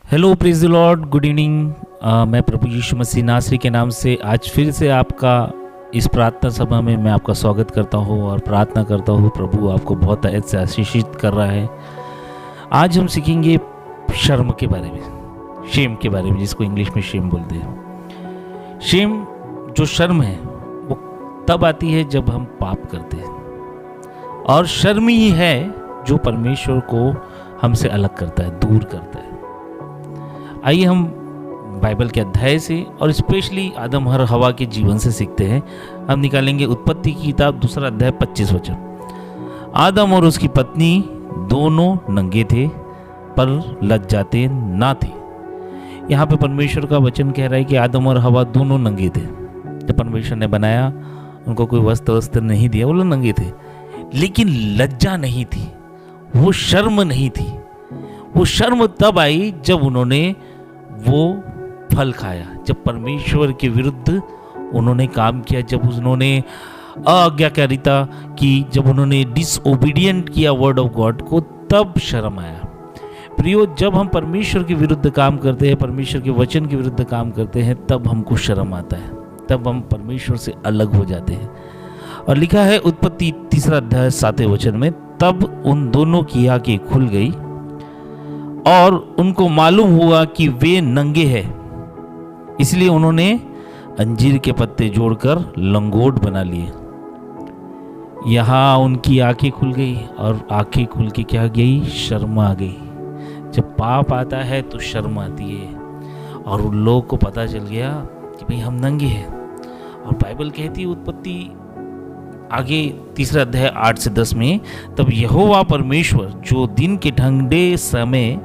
Hello praise the Lord, good evening. मैं प्रभु यीशु मसीह नासरी के नाम से आज फिर से आपका इस प्रार्थना सभा में मैं आपका स्वागत करता हूँ और प्रार्थना करता हूँ प्रभु आपको बहुत अच्छे से आशीषित कर रहा है। आज हम सीखेंगे शर्म के बारे में, शेम के बारे में, जिसको इंग्लिश में शेम बोलते हैं। शेम जो शर्म है वो तब आती है जब हम पाप करते हैं, और शर्म ही है जो परमेश्वर को हमसे अलग करता है, दूर करता है। आइए हम बाइबल के अध्याय से और स्पेशली आदम और हवा के जीवन से सीखते हैं। हम निकालेंगे उत्पत्ति की किताब 2 अध्याय 25 वचन। आदम और उसकी पत्नी दोनों नंगे थे पर लज्जाते ना थे। यहाँ पे परमेश्वर का वचन कह रहा है कि आदम और हवा दोनों नंगे थे। जब परमेश्वर ने बनाया उनको कोई वस्त्र नहीं दिया, वो लोग नंगे थे, लेकिन लज्जा नहीं थी, वो शर्म नहीं थी। वो शर्म तब आई जब उन्होंने वो फल खाया, जब परमेश्वर के विरुद्ध उन्होंने काम किया, जब उन्होंने अज्ञाकारिता की, जब उन्होंने डिसओबीडिएंट किया वर्ड ऑफ गॉड को, तब शर्म आया। प्रियो, जब हम परमेश्वर के विरुद्ध काम करते हैं, परमेश्वर के वचन के विरुद्ध काम करते हैं, तब हमको शर्म आता है, तब हम परमेश्वर से अलग हो जाते हैं। और लिखा है उत्पत्ति 3 अध्याय 7 वचन में, तब उन दोनों की आंखें खुल गई और उनको मालूम हुआ कि वे नंगे हैं, इसलिए उन्होंने अंजीर के पत्ते जोड़कर लंगोट बना लिए। यहाँ उनकी आंखें खुल गई, और आंखें खुल के क्या गई? शर्म आ गई। जब पाप आता है तो शर्म आती है, और उन लोगों को पता चल गया कि भाई हम नंगे हैं। और बाइबल कहती है उत्पत्ति आगे 3 अध्याय 8 से 10 में, तब यहोवा परमेश्वर जो दिन के ठंडे समय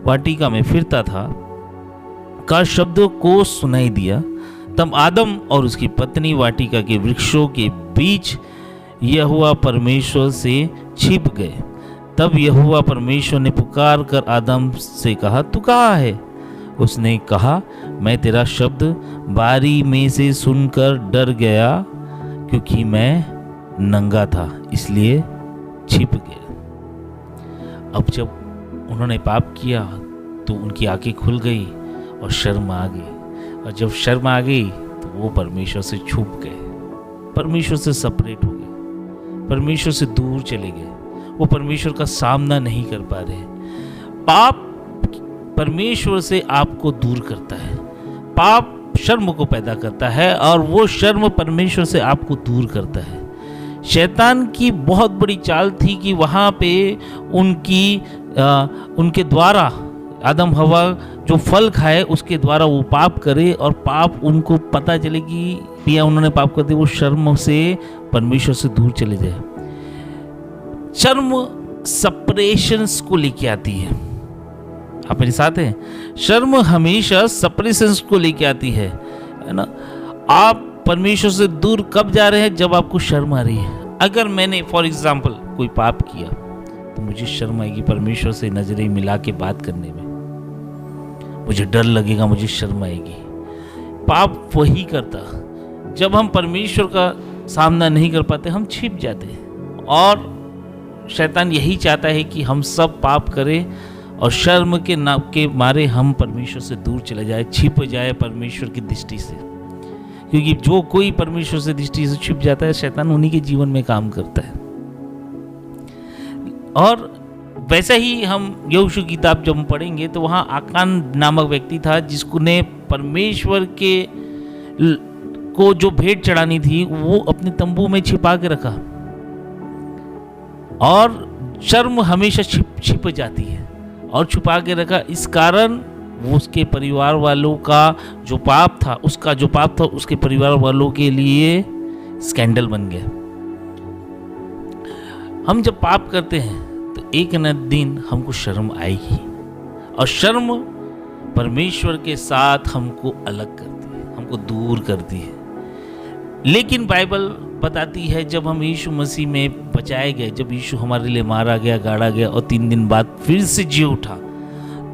वाटिका में फिरता था का शब्द को सुनाई दिया। तब आदम और उसकी पत्नी वाटिका के वृक्षों के बीच यहोवा परमेश्वर से छिप गए। तब यहोवा परमेश्वर ने पुकार कर आदम से कहा, तू कहाँ है? उसने कहा, मैं तेरा शब्द बारी में से सुनकर डर गया, क्योंकि मैं नंगा था, इसलिए छिप गया। अब जब उन्होंने पाप किया तो उनकी आंखें खुल गई और शर्म आ गई, और जब शर्म आ गई तो वो परमेश्वर से छुप गए, परमेश्वर से सेपरेट हो गए, परमेश्वर से दूर चले गए। वो परमेश्वर का सामना नहीं कर पा रहे। पाप परमेश्वर से आपको दूर करता है, पाप शर्म को पैदा करता है, और वो शर्म परमेश्वर से आपको दूर करता है। शैतान की बहुत बड़ी चाल थी कि वहाँ पे उनके द्वारा आदम हवा जो फल खाए उसके द्वारा वो पाप करे, और पाप उनको पता चले कि या उन्होंने पाप कर दिया, वो शर्म से परमेश्वर से दूर चले जाए। शर्म सेपरेशंस को लेके आती है। आप मेरे साथ हैं? शर्म हमेशा सेपरेशंस को लेके आती है ना। आप परमेश्वर से दूर कब जा रहे हैं? जब आपको शर्म आ रही है। अगर मैंने फॉर एग्जाम्पल कोई पाप किया तो मुझे शर्म आएगी परमेश्वर से नजरें मिला के बात करने में, मुझे डर लगेगा, मुझे शर्म आएगी। पाप वही करता, जब हम परमेश्वर का सामना नहीं कर पाते हम छिप जाते हैं, और शैतान यही चाहता है कि हम सब पाप करें और शर्म के मारे हम परमेश्वर से दूर चले जाए, छिप जाए परमेश्वर की दृष्टि से। क्योंकि जो कोई परमेश्वर से दृष्टि से छिप जाता है, शैतान उन्हीं के जीवन में काम करता है। और वैसे ही हम यहोशू की किताब जब हम पढ़ेंगे तो वहाँ आकान नामक व्यक्ति था, जिसको ने परमेश्वर के को जो भेंट चढ़ानी थी वो अपने तंबू में छिपा के रखा, और शर्म हमेशा छिप जाती है, और छुपा के रखा। इस कारण वो उसके परिवार वालों का जो पाप था, उसके परिवार वालों के लिए स्कैंडल बन गया। हम जब पाप करते हैं तो एक न दिन हमको शर्म आएगी, और शर्म परमेश्वर के साथ हमको अलग करती है, हमको दूर करती है। लेकिन बाइबल बताती है जब हम यीशु मसीह में बचाए गए, जब यीशु हमारे लिए मारा गया, गाड़ा गया, और 3 दिन बाद फिर से जी उठा,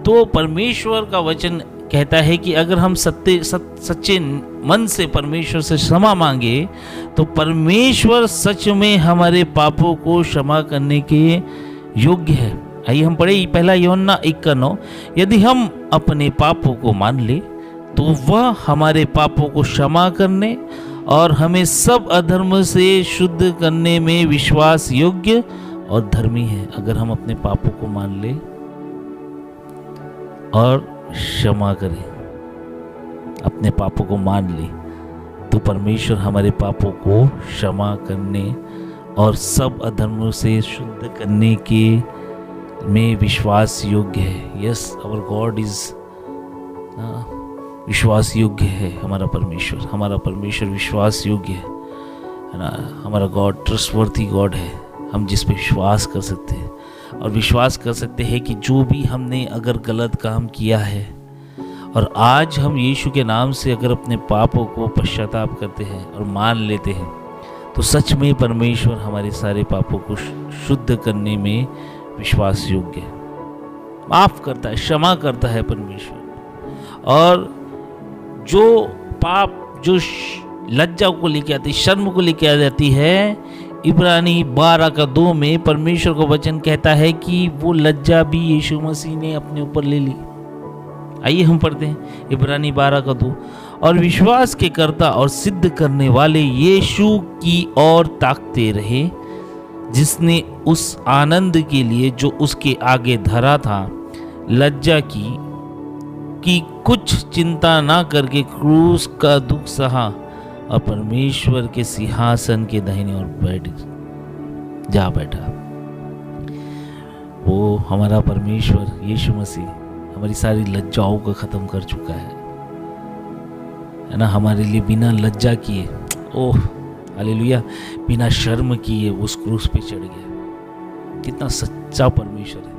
तो परमेश्वर का वचन कहता है कि अगर हम सच्चे मन से परमेश्वर से क्षमा मांगे तो परमेश्वर सच में हमारे पापों को क्षमा करने के योग्य है। आइए हम पढ़े पहला यूहन्ना 1:9, यदि हम अपने पापों को मान ले तो वह हमारे पापों को क्षमा करने और हमें सब अधर्म से शुद्ध करने में विश्वास योग्य और धर्मी है। अगर हम अपने पापों को मान ले और क्षमा करें, अपने पापों को मान ले, तो परमेश्वर हमारे पापों को क्षमा करने और सब अधर्मों से शुद्ध करने के में विश्वास योग्य है। यस, आवर गॉड इज विश्वास योग्य है। हमारा परमेश्वर विश्वास योग्य है ना। हमारा गॉड ट्रस्टवर्थी गॉड है, हम जिस पे विश्वास कर सकते हैं और विश्वास कर सकते हैं कि जो भी हमने अगर गलत काम किया है और आज हम यीशु के नाम से अगर अपने पापों को पश्चाताप करते हैं और मान लेते हैं, तो सच में परमेश्वर हमारे सारे पापों को शुद्ध करने में विश्वास योग्य है, माफ करता है, क्षमा करता है परमेश्वर। और जो पाप, जो लज्जा को लेके आती, शर्म को लेके आ जाती है, इब्रानी 12:2 में परमेश्वर का वचन कहता है कि वो लज्जा भी यीशु मसीह ने अपने ऊपर ले ली। आइए हम पढ़ते हैं इब्रानी 12:2, और विश्वास के कर्ता और सिद्ध करने वाले यीशु की ओर ताकते रहे, जिसने उस आनंद के लिए जो उसके आगे धरा था लज्जा की कुछ चिंता ना करके क्रूस का दुख सहा और परमेश्वर के सिंहासन के दाहिने ओर जा बैठा। वो हमारा परमेश्वर यीशु मसीह हमारी सारी लज्जाओं को खत्म कर चुका है ना। हमारे लिए बिना लज्जा किए, ओह हालेलुया, बिना शर्म किए उस क्रूस पे चढ़ गया। कितना सच्चा परमेश्वर है।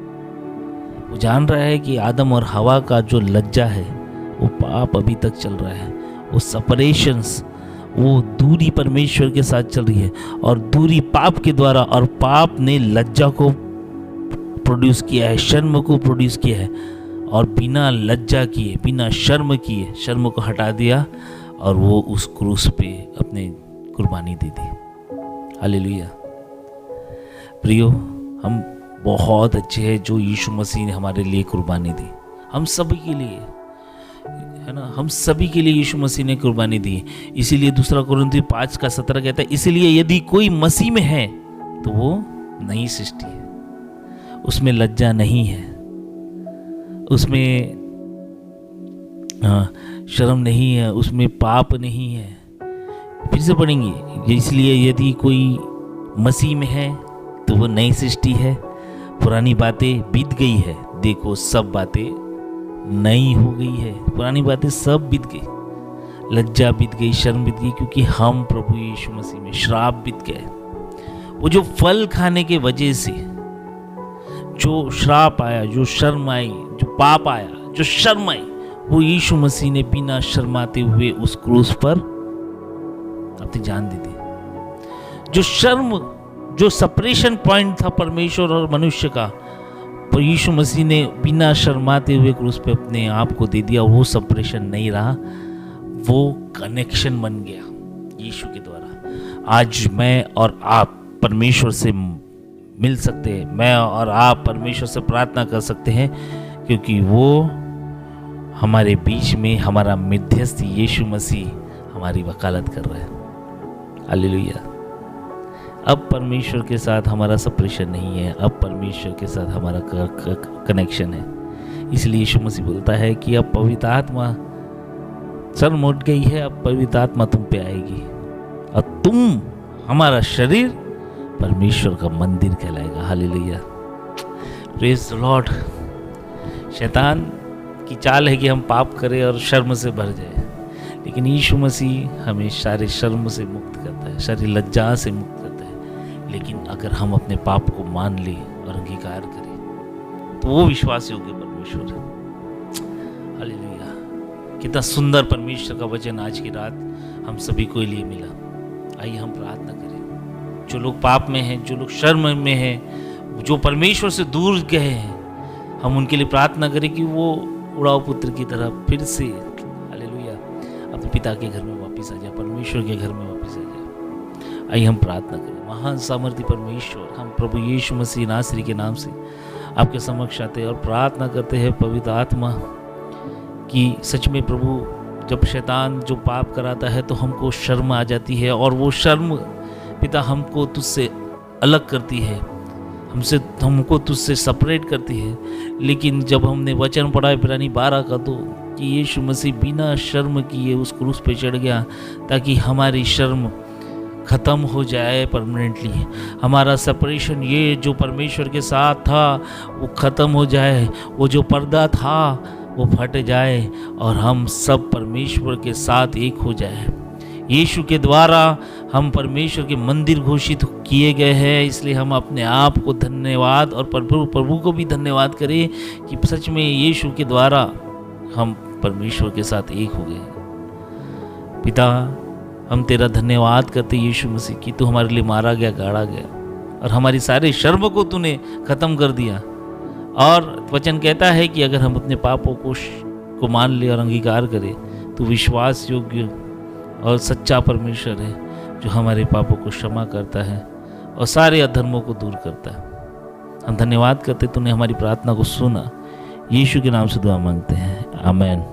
वो जान रहा है कि आदम और हवा का जो लज्जा है वो पाप अभी तक चल रहा है, वो सेपरेशंस, वो दूरी परमेश्वर के साथ चल रही है और दूरी पाप के द्वारा, और पाप ने लज्जा को प्रोड्यूस किया है, शर्म को प्रोड्यूस किया है, और बिना लज्जा किए, बिना शर्म किए, शर्म को हटा दिया और वो उस क्रूस पे अपने कुर्बानी दे दी। हालेलुया। प्रियो, हम बहुत अच्छे हैं जो यीशु मसीह ने हमारे लिए कुर्बानी दी, हम सभी के लिए, है ना। हम सभी के लिए यीशु मसीह ने कुर्बानी दी। इसीलिए 2 कुरिन्थियों 5:17 कहता है, इसलिए यदि कोई मसीह में है तो वो नई सृष्टि है, उसमें लज्जा नहीं है, उसमें शर्म नहीं है, उसमें पाप नहीं है। फिर से पढ़ेंगे, इसलिए यदि कोई मसीह में है तो वो नई सृष्टि है, पुरानी बातें बीत गई है, देखो सब बातें नई हो गई है। पुरानी बातें सब बीत गई, लज्जा बीत गई, शर्म बीत गई, क्योंकि हम प्रभु यीशु मसीह में, श्राप बीत गए। वो जो फल खाने के वजह से जो श्राप आया, जो शर्म आई, जो पाप आया, जो शर्म आई, वो यीशु मसीह ने बिना शर्माते हुए उस क्रूस पर अपनी जान दे दी। जो शर्म, जो सेपरेशन पॉइंट था परमेश्वर और मनुष्य का, तो यीशु मसीह ने बिना शर्माते हुए क्रूस पे अपने आप को दे दिया। वो सेपरेशन नहीं रहा, वो कनेक्शन बन गया यीशु के द्वारा। आज मैं और आप परमेश्वर से मिल सकते हैं, मैं और आप परमेश्वर से प्रार्थना कर सकते हैं, क्योंकि वो हमारे बीच में हमारा मध्यस्थ यीशु मसीह हमारी वकालत कर रहा है। हालेलुया। अब परमेश्वर के साथ हमारा सेपरेशन नहीं है, अब परमेश्वर के साथ हमारा कनेक्शन है। इसलिए यीशु मसीह बोलता है कि अब पवित्र आत्मा सर मुड़ गई है, अब पवित्र आत्मा तुम पे आएगी और तुम, हमारा शरीर परमेश्वर का मंदिर कहलाएगा। Hallelujah, praise the Lord. शैतान की चाल है कि हम पाप करें और शर्म से भर जाए, लेकिन यीशु मसीह हमें सारे शर्म से मुक्त करता है, सारी लज्जा से मुक्त करता है। लेकिन अगर हम अपने पाप को मान लें और अंगीकार करें तो वो विश्वास योग्य परमेश्वर है। हालेलुया, कितना सुंदर परमेश्वर का वचन आज की रात हम सभी को लिए मिला। आइए हम प्रार्थना करें। जो लोग पाप में हैं, जो लोग शर्म में हैं, जो परमेश्वर से दूर गए हैं, हम उनके लिए प्रार्थना करें कि वो उड़ाव पुत्र की तरह फिर से, हालेलुया, अपने पिता के घर में वापस आ जाए, परमेश्वर के घर में वापस आ जाए। आइए हम प्रार्थना करें। महान सामर्थी परमेश्वर, हम प्रभु यीशु मसीह नासरी के नाम से आपके समक्ष आते हैं और प्रार्थना करते हैं पवित्र आत्मा कि सच में प्रभु, जब शैतान जो पाप कराता है तो हमको शर्म आ जाती है, और वो शर्म पिता हमको तुझसे अलग करती है, हमको तुझसे सेपरेट करती है। लेकिन जब हमने वचन पढ़ा इब्रानी 12 का, तो कि यीशु मसीह बिना शर्म किए उस क्रूस पे चढ़ गया ताकि हमारी शर्म ख़त्म हो जाए परमानेंटली। हमारा सेपरेशन, ये जो परमेश्वर के साथ था, वो ख़त्म हो जाए, वो जो पर्दा था वो फट जाए और हम सब परमेश्वर के साथ एक हो जाए। यीशु के द्वारा हम परमेश्वर के मंदिर घोषित किए गए हैं, इसलिए हम अपने आप को धन्यवाद और प्रभु को भी धन्यवाद करें कि सच में यीशु के द्वारा हम परमेश्वर के साथ एक हो गए। पिता, हम तेरा धन्यवाद करते यीशु मसीह कि तू हमारे लिए मारा गया, गाड़ा गया और हमारी सारे शर्म को तूने ख़त्म कर दिया। और वचन कहता है कि अगर हम अपने पापों को मान ले और अंगीकार करें, तो विश्वास योग्य और सच्चा परमेश्वर है जो हमारे पापों को क्षमा करता है और सारे अधर्मों को दूर करता है। हम धन्यवाद करते तूने हमारी प्रार्थना को सुना। यीशु के नाम से दुआ मांगते हैं, आमीन।